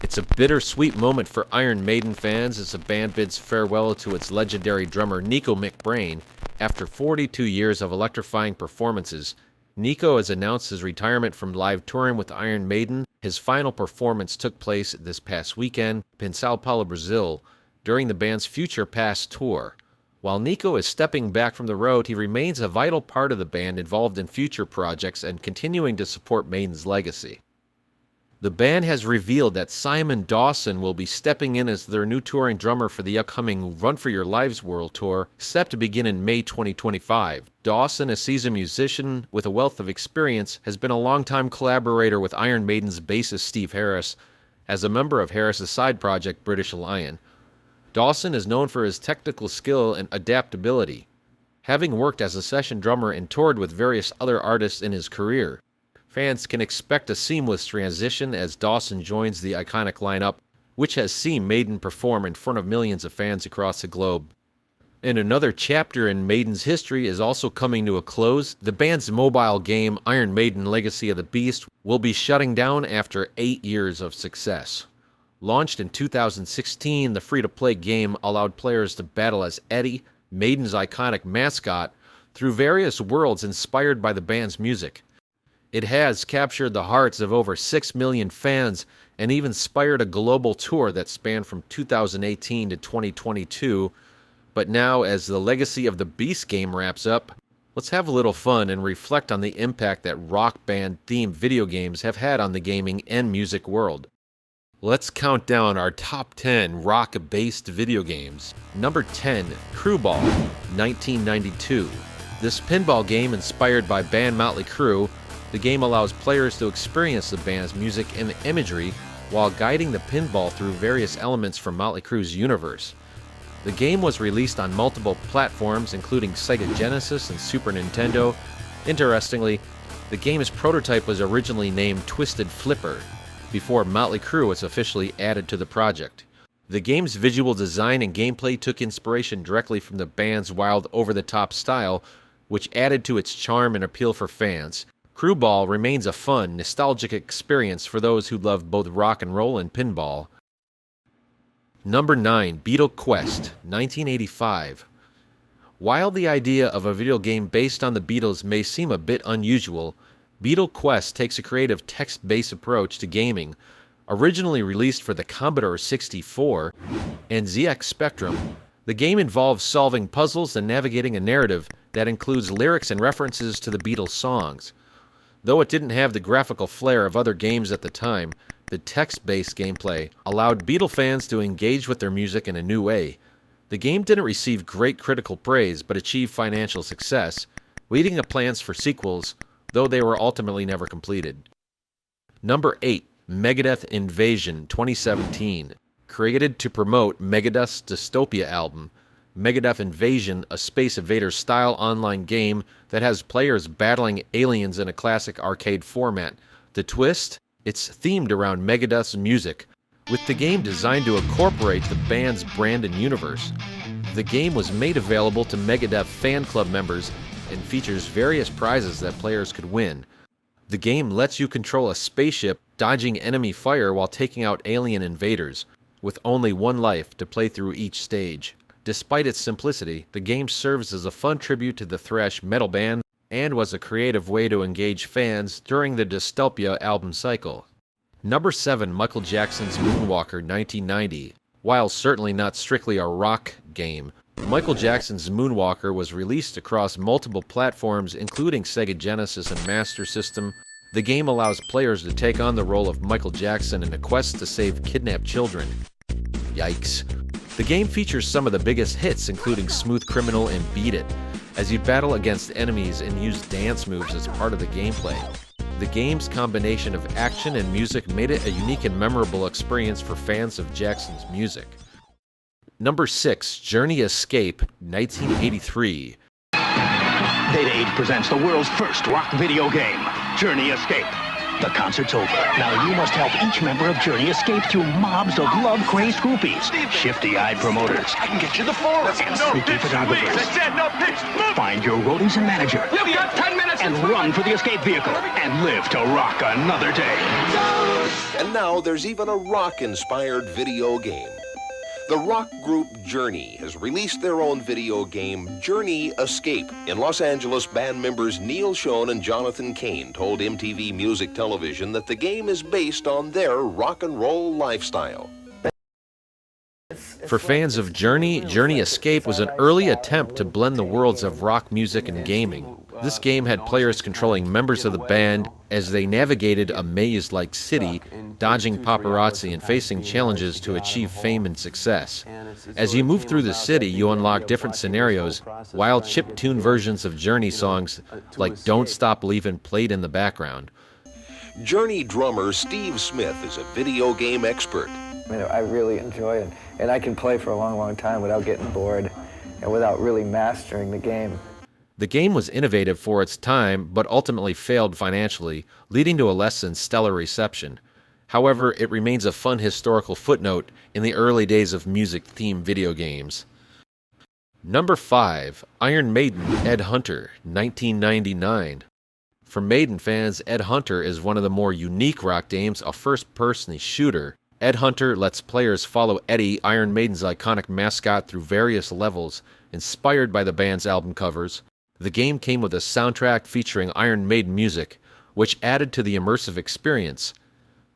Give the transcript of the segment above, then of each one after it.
It's a bittersweet moment for Iron Maiden fans as the band bids farewell to its legendary drummer Nico McBrain. After 42 years of electrifying performances, Nico has announced his retirement from live touring with Iron Maiden. His final performance took place this past weekend in Sao Paulo, Brazil, during the band's Future Past tour. While Nico is stepping back from the road, he remains a vital part of the band, involved in future projects and continuing to support Maiden's legacy. The band has revealed that Simon Dawson will be stepping in as their new touring drummer for the upcoming Run for Your Lives World Tour, set to begin in May 2025. Dawson, a seasoned musician with a wealth of experience, has been a longtime collaborator with Iron Maiden's bassist Steve Harris, as a member of Harris's side project British Lion. Dawson is known for his technical skill and adaptability, having worked as a session drummer and toured with various other artists in his career. Fans can expect a seamless transition as Dawson joins the iconic lineup, which has seen Maiden perform in front of millions of fans across the globe. And another chapter in Maiden's history is also coming to a close. The band's mobile game, Iron Maiden Legacy of the Beast, will be shutting down after 8 years of success. Launched in 2016, the free-to-play game allowed players to battle as Eddie, Maiden's iconic mascot, through various worlds inspired by the band's music. It has captured the hearts of over 6 million fans and even inspired a global tour that spanned from 2018 to 2022. But now, as the Legacy of the Beast game wraps up, let's have a little fun and reflect on the impact that rock band-themed video games have had on the gaming and music world. Let's count down our top 10 rock-based video games. Number 10, Crewball, 1992. This pinball game, inspired by band Motley Crue, the game allows players to experience the band's music and imagery while guiding the pinball through various elements from Motley Crue's universe. The game was released on multiple platforms, including Sega Genesis and Super Nintendo. Interestingly, the game's prototype was originally named Twisted Flipper, before Motley Crue was officially added to the project. The game's visual design and gameplay took inspiration directly from the band's wild, over-the-top style, which added to its charm and appeal for fans. Crewball remains a fun, nostalgic experience for those who love both rock and roll and pinball. Number 9, Beatle Quest, 1985. While the idea of a video game based on the Beatles may seem a bit unusual, Beatle Quest takes a creative text-based approach to gaming. Originally released for the Commodore 64 and ZX Spectrum, the game involves solving puzzles and navigating a narrative that includes lyrics and references to the Beatles songs. Though it didn't have the graphical flair of other games at the time, the text-based gameplay allowed Beatle fans to engage with their music in a new way. The game didn't receive great critical praise, but achieved financial success, leading to plans for sequels, though they were ultimately never completed. Number 8, Megadeth Invasion, 2017. Created to promote Megadeth's Dystopia album, Megadeth Invasion, a Space Invaders-style online game that has players battling aliens in a classic arcade format. The twist? It's themed around Megadeth's music, with the game designed to incorporate the band's brand and universe. The game was made available to Megadeth fan club members and features various prizes that players could win. The game lets you control a spaceship, dodging enemy fire while taking out alien invaders, with only one life to play through each stage. Despite its simplicity, the game serves as a fun tribute to the thrash metal band and was a creative way to engage fans during the Dystopia album cycle. Number 7, Michael Jackson's Moonwalker, 1990. While certainly not strictly a rock game, Michael Jackson's Moonwalker was released across multiple platforms, including Sega Genesis and Master System. The game allows players to take on the role of Michael Jackson in a quest to save kidnapped children. Yikes. The game features some of the biggest hits, including Smooth Criminal and Beat It, as you battle against enemies and use dance moves as part of the gameplay. The game's combination of action and music made it a unique and memorable experience for fans of Jackson's music. Number 6, Journey Escape, 1983. Data 8 presents the world's first rock video game, Journey Escape. The concert's over. Now you must help each member of Journey escape through mobs of love-crazed groupies, shifty-eyed promoters, I can get you the forest. and spooky photographers. I said no pitch. Move. Find your roadies and manager, You've got 10 minutes. and run for the escape vehicle, and live to rock another day. And now there's even a rock-inspired video game. The rock group Journey has released their own video game, Journey Escape. In Los Angeles, band members Neil Schon and Jonathan Cain told MTV Music Television that the game is based on their rock and roll lifestyle. For fans of Journey, Journey Escape was an early attempt to blend the worlds of rock music and gaming. This game had players controlling members of the band as they navigated a maze-like city, dodging paparazzi and facing challenges to achieve fame and success. As you move through the city, you unlock different scenarios, while chip-tuned versions of Journey songs like Don't Stop Believin' played in the background. Journey drummer Steve Smith is a video game expert. I really enjoy it, and I can play for a long, long time without getting bored and without really mastering the game. The game was innovative for its time, but ultimately failed financially, leading to a less than stellar reception. However, it remains a fun historical footnote in the early days of music-themed video games. Number 5, Iron Maiden, Ed Hunter, 1999. For Maiden fans, Ed Hunter is one of the more unique rock games, a first-person shooter. Ed Hunter lets players follow Eddie, Iron Maiden's iconic mascot, through various levels, inspired by the band's album covers. The game came with a soundtrack featuring Iron Maiden music, which added to the immersive experience.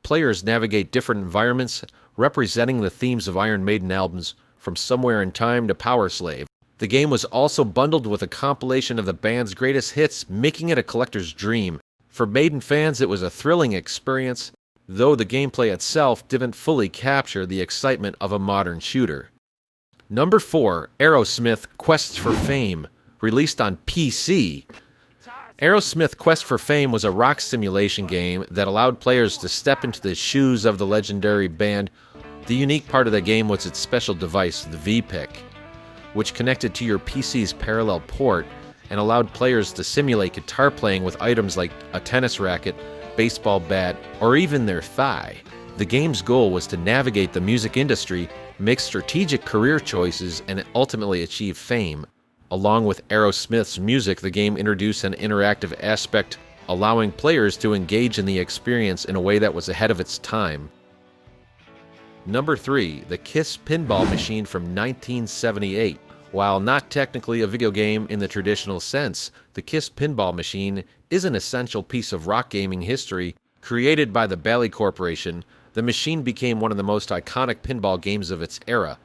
Players navigate different environments, representing the themes of Iron Maiden albums, from Somewhere in Time to Power Slave. The game was also bundled with a compilation of the band's greatest hits, making it a collector's dream. For Maiden fans, it was a thrilling experience, though the gameplay itself didn't fully capture the excitement of a modern shooter. Number 4, Aerosmith Quest for Fame, released on PC. Aerosmith Quest for Fame was a rock simulation game that allowed players to step into the shoes of the legendary band. The unique part of the game was its special device, the VPIC, which connected to your PC's parallel port and allowed players to simulate guitar playing with items like a tennis racket, baseball bat, or even their thigh. The game's goal was to navigate the music industry, make strategic career choices, and ultimately achieve fame. Along with Aerosmith's music, the game introduced an interactive aspect, allowing players to engage in the experience in a way that was ahead of its time. Number 3, the KISS pinball machine from 1978. While not technically a video game in the traditional sense, the KISS pinball machine is an essential piece of rock gaming history. Created by the Bally Corporation, the machine became one of the most iconic pinball games of its era.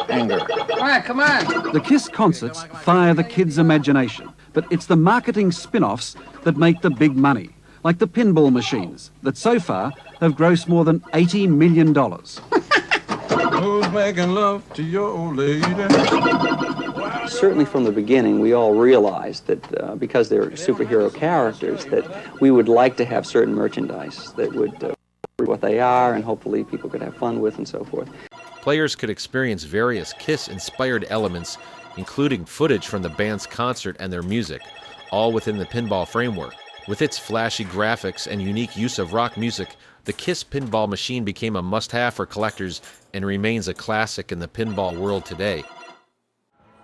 Anger. All right, come on. The KISS concerts fire the kids' imagination, but it's the marketing spin-offs that make the big money, like the pinball machines, that so far have grossed more than $80 million. Who's making love to your old lady? Certainly from the beginning, we all realized that because they're superhero characters, that we would like to have certain merchandise that would be what they are and hopefully people could have fun with and so forth. Players could experience various KISS-inspired elements, including footage from the band's concert and their music, all within the pinball framework. With its flashy graphics and unique use of rock music, the KISS pinball machine became a must-have for collectors and remains a classic in the pinball world today.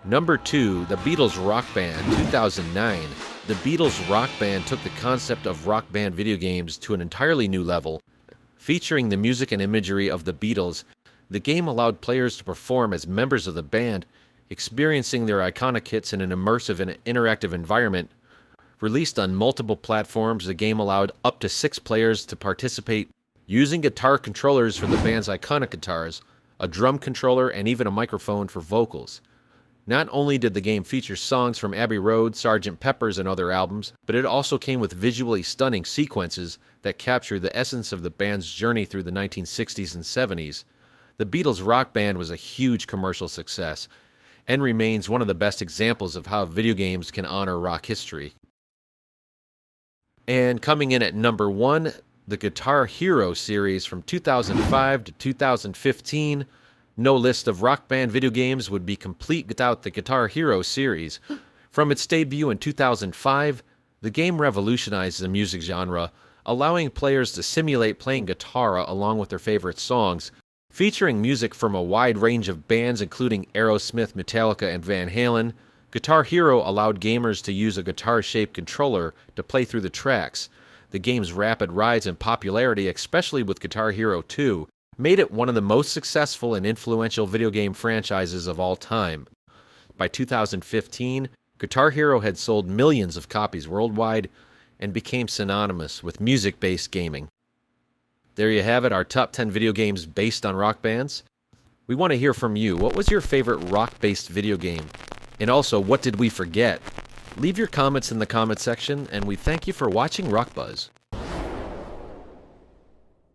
Number 2, the Beatles Rock Band, 2009. The Beatles Rock Band took the concept of rock band video games to an entirely new level. Featuring the music and imagery of the Beatles, the game allowed players to perform as members of the band, experiencing their iconic hits in an immersive and interactive environment. Released on multiple platforms, the game allowed up to 6 players to participate, using guitar controllers for the band's iconic guitars, a drum controller, and even a microphone for vocals. Not only did the game feature songs from Abbey Road, Sgt. Pepper's, and other albums, but it also came with visually stunning sequences that captured the essence of the band's journey through the 1960s and 70s. The Beatles Rock Band was a huge commercial success, and remains one of the best examples of how video games can honor rock history. And coming in at number 1, the Guitar Hero series from 2005 to 2015. No list of rock band video games would be complete without the Guitar Hero series. From its debut in 2005, the game revolutionized the music genre, allowing players to simulate playing guitar along with their favorite songs. Featuring music from a wide range of bands including Aerosmith, Metallica, and Van Halen, Guitar Hero allowed gamers to use a guitar-shaped controller to play through the tracks. The game's rapid rise in popularity, especially with Guitar Hero 2, made it one of the most successful and influential video game franchises of all time. By 2015, Guitar Hero had sold millions of copies worldwide and became synonymous with music-based gaming. There you have it, our top 10 video games based on rock bands. We want to hear from you. What was your favorite rock-based video game? And also, what did we forget? Leave your comments in the comment section, and we thank you for watching Rock Buzz.